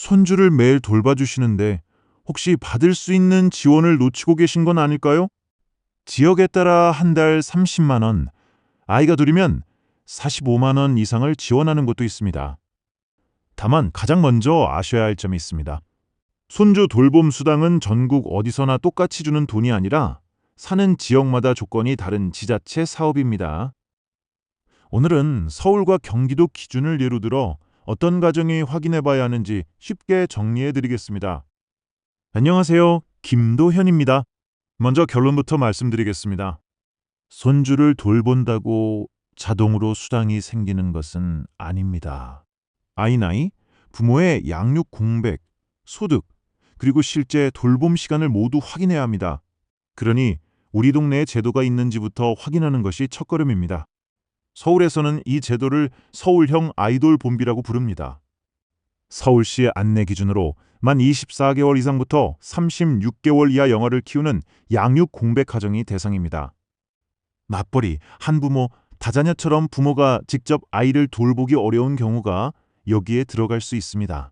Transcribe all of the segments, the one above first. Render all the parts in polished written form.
손주를 매일 돌봐주시는데 혹시 받을 수 있는 지원을 놓치고 계신 건 아닐까요? 지역에 따라 한 달 30만 원, 아이가 둘이면 45만 원 이상을 지원하는 곳도 있습니다. 다만 가장 먼저 아셔야 할 점이 있습니다. 손주 돌봄 수당은 전국 어디서나 똑같이 주는 돈이 아니라 사는 지역마다 조건이 다른 지자체 사업입니다. 오늘은 서울과 경기도 기준을 예로 들어 어떤 가정이 확인해 봐야 하는지 쉽게 정리해 드리겠습니다. 안녕하세요. 김도현입니다. 먼저 결론부터 말씀드리겠습니다. 손주를 돌본다고 자동으로 수당이 생기는 것은 아닙니다. 아이 나이, 부모의 양육 공백, 소득, 그리고 실제 돌봄 시간을 모두 확인해야 합니다. 그러니 우리 동네에 제도가 있는지부터 확인하는 것이 첫걸음입니다. 서울에서는 이 제도를 서울형 아이돌 본비라고 부릅니다. 서울시 안내 기준으로 만 24개월 이상부터 36개월 이하 영아를 키우는 양육 공백 가정이 대상입니다. 맞벌이, 한부모, 다자녀처럼 부모가 직접 아이를 돌보기 어려운 경우가 여기에 들어갈 수 있습니다.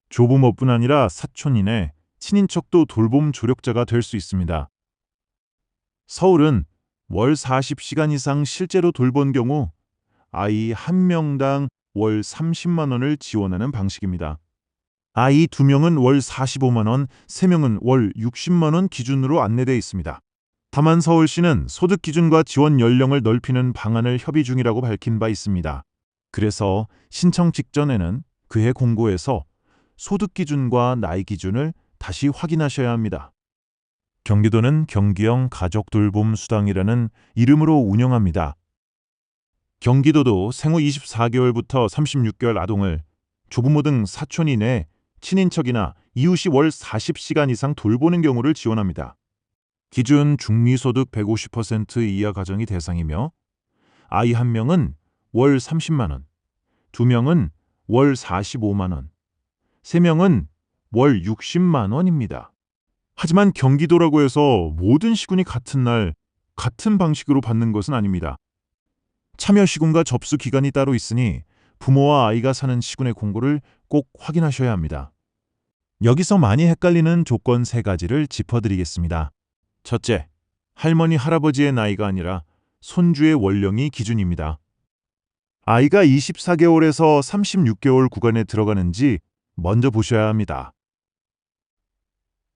조부모뿐 아니라 사촌이네, 친인척도 돌봄 조력자가 될 수 있습니다. 서울은 월 40시간 이상 실제로 돌본 경우 아이 1명당 월 30만 원을 지원하는 방식입니다. 아이 2명은 월 45만 원, 3명은 월 60만 원 기준으로 안내되어 있습니다. 다만 서울시는 소득 기준과 지원 연령을 넓히는 방안을 협의 중이라고 밝힌 바 있습니다. 그래서 신청 직전에는 그해 공고에서 소득 기준과 나이 기준을 다시 확인하셔야 합니다. 경기도는 경기형 가족돌봄 수당이라는 이름으로 운영합니다. 경기도도 생후 24개월부터 36개월 아동을 조부모 등 사촌 이내 친인척이나 이웃이 월 40시간 이상 돌보는 경우를 지원합니다. 기준 중위소득 150% 이하 가정이 대상이며 아이 1명은 월 30만 원, 2명은 월 45만 원, 3명은 월 60만 원입니다. 하지만 경기도라고 해서 모든 시군이 같은 날, 같은 방식으로 받는 것은 아닙니다. 참여 시군과 접수 기간이 따로 있으니 부모와 아이가 사는 시군의 공고를 꼭 확인하셔야 합니다. 여기서 많이 헷갈리는 조건 3가지를 짚어드리겠습니다. 첫째, 할머니, 할아버지의 나이가 아니라 손주의 원령이 기준입니다. 아이가 24개월에서 36개월 구간에 들어가는지 먼저 보셔야 합니다.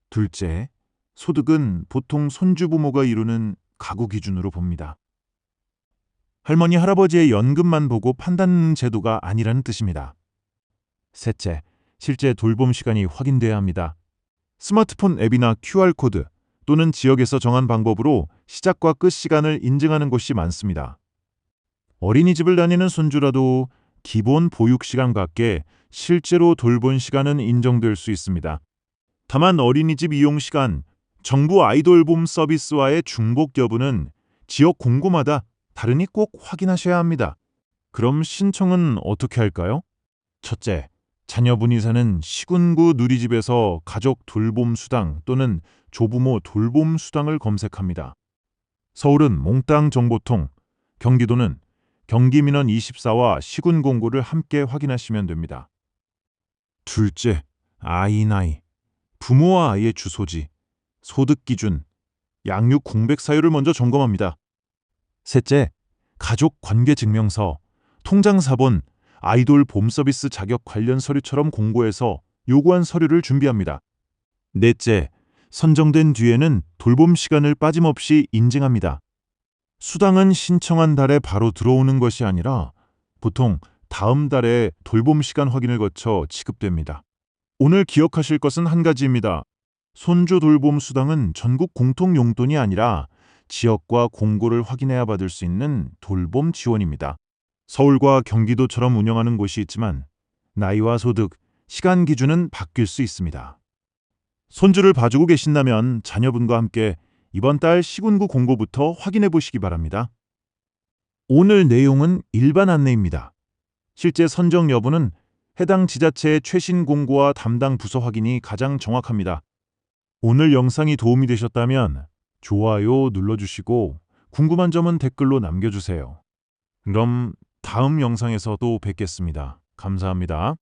둘째, 소득은 보통 손주 부모가 이루는 가구 기준으로 봅니다. 할머니, 할아버지의 연금만 보고 판단 제도가 아니라는 뜻입니다. 셋째, 실제 돌봄 시간이 확인돼야 합니다. 스마트폰 앱이나 QR코드 또는 지역에서 정한 방법으로 시작과 끝 시간을 인증하는 곳이 많습니다. 어린이집을 다니는 손주라도 기본 보육 시간 밖에 실제로 돌본 시간은 인정될 수 있습니다. 다만 어린이집 이용 시간, 정부 아이돌봄 서비스와의 중복 여부는 지역 공고마다 다르니 꼭 확인하셔야 합니다. 그럼 신청은 어떻게 할까요? 첫째, 자녀분이 사는 시군구 누리집에서 가족 돌봄 수당 또는 조부모 돌봄 수당을 검색합니다. 서울은 몽땅 정보통, 경기도는 경기민원 24와 시군 공고를 함께 확인하시면 됩니다. 둘째, 아이 나이, 부모와 아이의 주소지, 소득 기준, 양육 공백 사유를 먼저 점검합니다. 셋째, 가족 관계 증명서, 통장 사본, 아이돌 봄 서비스 자격 관련 서류처럼 공고해서 요구한 서류를 준비합니다. 넷째, 선정된 뒤에는 돌봄 시간을 빠짐없이 인증합니다. 수당은 신청한 달에 바로 들어오는 것이 아니라 보통 다음 달에 돌봄 시간 확인을 거쳐 지급됩니다. 오늘 기억하실 것은 한 가지입니다. 손주 돌봄 수당은 전국 공통 용돈이 아니라 지역과 공고를 확인해야 받을 수 있는 돌봄 지원입니다. 서울과 경기도처럼 운영하는 곳이 있지만 나이와 소득, 시간 기준은 바뀔 수 있습니다. 손주를 봐주고 계신다면 자녀분과 함께 이번 달 시군구 공고부터 확인해 보시기 바랍니다. 오늘 내용은 일반 안내입니다. 실제 선정 여부는 해당 지자체의 최신 공고와 담당 부서 확인이 가장 정확합니다. 오늘 영상이 도움이 되셨다면 좋아요 눌러주시고 궁금한 점은 댓글로 남겨주세요. 그럼 다음 영상에서 또 뵙겠습니다. 감사합니다.